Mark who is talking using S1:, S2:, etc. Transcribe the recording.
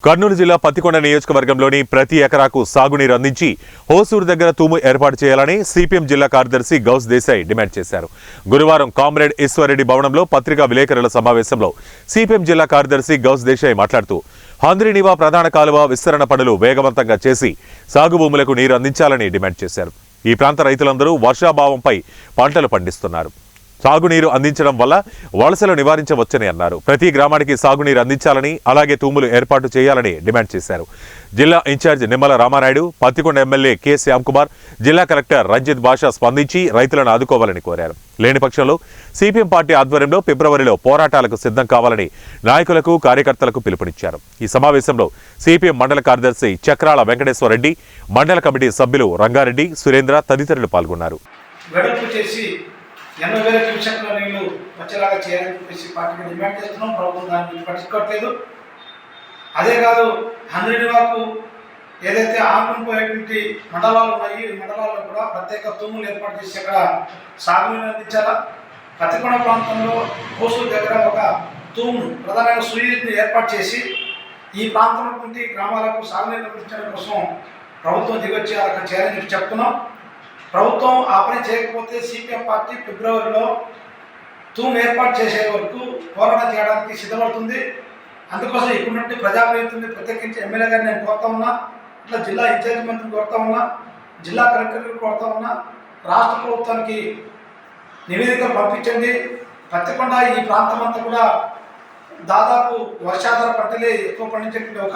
S1: కర్నూలు జిల్లా పత్తికొండ నియోజకవర్గంలోని ప్రతి ఎకరాకు సాగునీరు అందించి హోసూరు దగ్గర తూము ఏర్పాటు చేయాలని సిపిఎం జిల్లా కార్యదర్శి గౌస్ దేశాయ్ డిమాండ్ చేశారు. గురువారం కామ్రేడ్ ఈశ్వర్రెడ్డి భవనంలో పత్రికా విలేకరుల సమావేశంలో సిపిఎం జిల్లా కార్యదర్శి గౌస్ దేశాయ్ మాట్లాడుతూ హంద్రీనివా ప్రధాన కాలువ విస్తరణ పనులు వేగవంతంగా చేసి సాగు భూములకు నీరు అందించాలని డిమాండ్ చేశారు. ఈ ప్రాంత రైతులందరూ వర్షాభావంపై పంటలు పండిస్తున్నారు. సాగునీరు అందించడం వల్ల వలసలు నివారించవచ్చని అన్నారు. ప్రతి గ్రామానికి సాగునీరు అందించాలని, అలాగే తూములు ఏర్పాటు చేయాలని డిమాండ్ చేశారు. జిల్లా incharge Nimmala Ramanaidu, Pattikonda MLA K Shyamkumar, జిల్లా కలెక్టర్ రంజిత్ బాషా స్పందించి రైతులను ఆదుకోవాలని కోరారు. లేని పక్షంలో సిపిఎం పార్టీ ఆధ్వర్యంలో ఫిబ్రవరిలో పోరాటాలకు సిద్ధం కావాలని నాయకులకు, కార్యకర్తలకు పిలుపునిచ్చారు. ఈ సమావేశంలో సిపిఎం మండల కార్యదర్శి చక్రాల వెంకటేశ్వరరెడ్డి, మండల కమిటీ సభ్యులు రంగారెడ్డి, సురేంద్ర తదితరులు పాల్గొన్నారు.
S2: 80,000 క్యూసెక్ల నీళ్లు వచ్చేలాగా చేయాలని చెప్పేసి పార్టీకి డిమాండ్ చేస్తున్నాం. ప్రభుత్వం దాన్ని పట్టించుకోవట్లేదు. అదే కాదు, హంద్రీనివాకు ఏదైతే ఆనుకునిపోయేటువంటి మండలాలు ఉన్నాయి, ఈ మండలాల్లో కూడా ప్రత్యేక తూములు ఏర్పాటు చేసి అక్కడ సాగునీరు అందించాలా. పత్తికొండ ప్రాంతంలో హోసూరు దగ్గర ఒక తూము ప్రధానంగా సూయిని ఏర్పాటు చేసి ఈ ప్రాంతంలో నుండి గ్రామాలకు సాగునీరు అందించడం కోసం ప్రభుత్వం దిగొచ్చి అక్కడ చేయాలని చెప్పి చెప్తున్నాం. ప్రభుత్వం ఆ పని చేయకపోతే సిపిఎం పార్టీ ఫిబ్రవరిలో తూము ఏర్పాటు చేసే వరకు పోరాటం చేయడానికి సిద్ధపడుతుంది. అందుకోసం ఇక్కడ నుండి ప్రజాప్రతినిధుల్ని ప్రత్యేకించి ఎమ్మెల్యే గారిని నేను కోరుతా ఉన్నా, ఇట్లా జిల్లా ఇన్ఛార్జ్ మంత్రిని కోరుతా ఉన్నా, జిల్లా కలెక్టర్ని కోరుతా ఉన్నా, రాష్ట్ర ప్రభుత్వానికి నివేదిక పంపించండి. పత్తికొండ ఈ ప్రాంతం అంతా కూడా దాదాపు వర్షాధార పంటలే ఎక్కువ పండించేటువంటి